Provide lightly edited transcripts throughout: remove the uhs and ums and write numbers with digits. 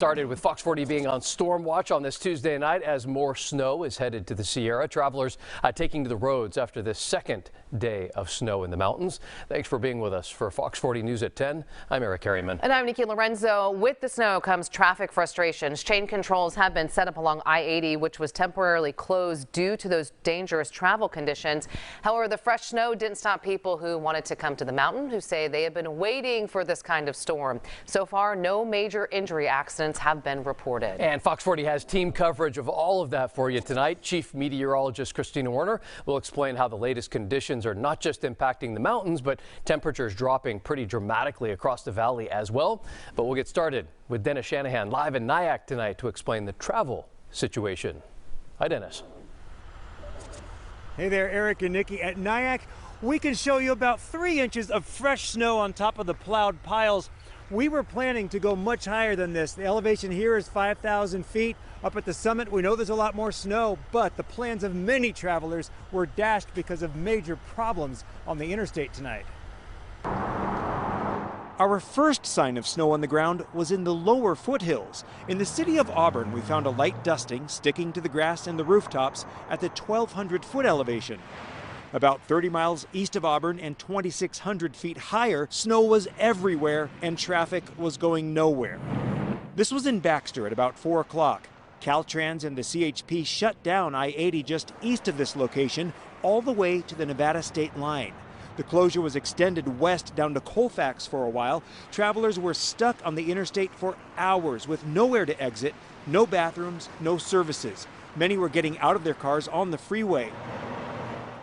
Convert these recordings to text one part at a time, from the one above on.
Started with Fox 40 being on storm watch on this Tuesday night as more snow is headed to the Sierra. Travelers taking to the roads after this second day of snow in the mountains. Thanks for being with us for Fox 40 News at 10. I'm Eric Harriman. And I'm Nikki Lorenzo. With the snow comes traffic frustrations. Chain controls have been set up along I-80, which was temporarily closed due to those dangerous travel conditions. However, the fresh snow didn't stop people who wanted to come to the mountain, who say they have been waiting for this kind of storm. So far, no major injury accidents have been reported. And Fox 40 has team coverage of all of that for you tonight. Chief Meteorologist Christina Werner will explain how the latest conditions are not just impacting the mountains, but temperatures dropping pretty dramatically across the valley as well. But we'll get started with Dennis Shanahan live in Nyack tonight to explain the travel situation. Hi, Dennis. Hey there, Eric and Nikki. At Nyack, we can show you about 3 inches of fresh snow on top of the plowed piles. We were planning to go much higher than this. The elevation here is 5,000 feet. Up at the summit, we know there's a lot more snow, but the plans of many travelers were dashed because of major problems on the interstate tonight. Our first sign of snow on the ground was in the lower foothills. In the city of Auburn, we found a light dusting sticking to the grass and the rooftops at the 1,200-foot elevation. About 30 miles east of Auburn and 2,600 feet higher, snow was everywhere and traffic was going nowhere. This was in Baxter at about 4 o'clock. Caltrans and the CHP shut down I-80 just east of this location all the way to the Nevada state line. The closure was extended west down to Colfax for a while. Travelers were stuck on the interstate for hours with nowhere to exit, no bathrooms, no services. Many were getting out of their cars on the freeway.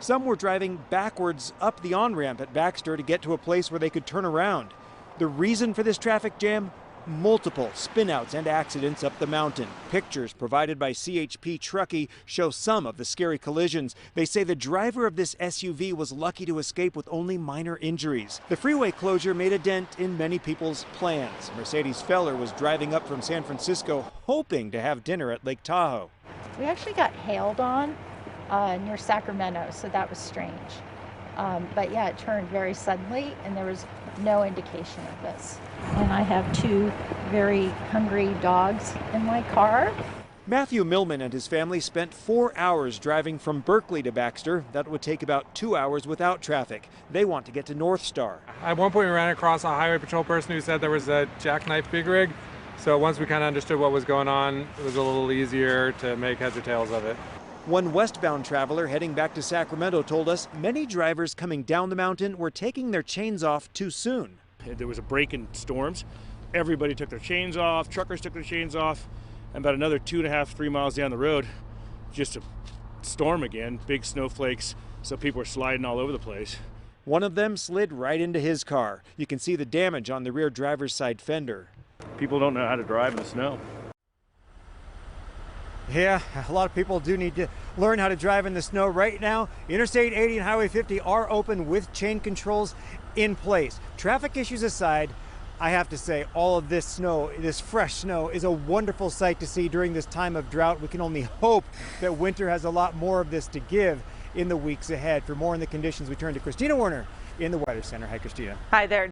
Some were driving backwards up the on-ramp at Baxter to get to a place where they could turn around. The reason for this traffic jam? Multiple spinouts and accidents up the mountain. Pictures provided by CHP Truckee show some of the scary collisions. They say the driver of this SUV was lucky to escape with only minor injuries. The freeway closure made a dent in many people's plans. Mercedes Feller was driving up from San Francisco hoping to have dinner at Lake Tahoe. We actually got hailed on near Sacramento, so that was strange. But yeah, it turned very suddenly and there was no indication of this. And I have 2 very hungry dogs in my car. Matthew Millman and his family spent 4 hours driving from Berkeley to Baxter. That would take about 2 hours without traffic. They want to get to North Star. At one point we ran across a highway patrol person who said there was a jackknife big rig. So once we kind of understood what was going on, it was a little easier to make heads or tails of it. One westbound traveler heading back to Sacramento told us many drivers coming down the mountain were taking their chains off too soon. There was a break in storms. Everybody took their chains off, truckers took their chains off, and about another 2.5, 3 miles down the road, just a storm again, big snowflakes, so people were sliding all over the place. One of them slid right into his car. You can see the damage on the rear driver's side fender. People don't know how to drive in the snow. Yeah, a lot of people do need to learn how to drive in the snow. Right now, Interstate 80 and Highway 50 are open with chain controls in place. Traffic issues aside, I have to say all of this snow, this fresh snow, is a wonderful sight to see during this time of drought. We can only hope that winter has a lot more of this to give in the weeks ahead. For more on the conditions, we turn to Christina Werner in the Weather Center. Hi, Christina. Hi there.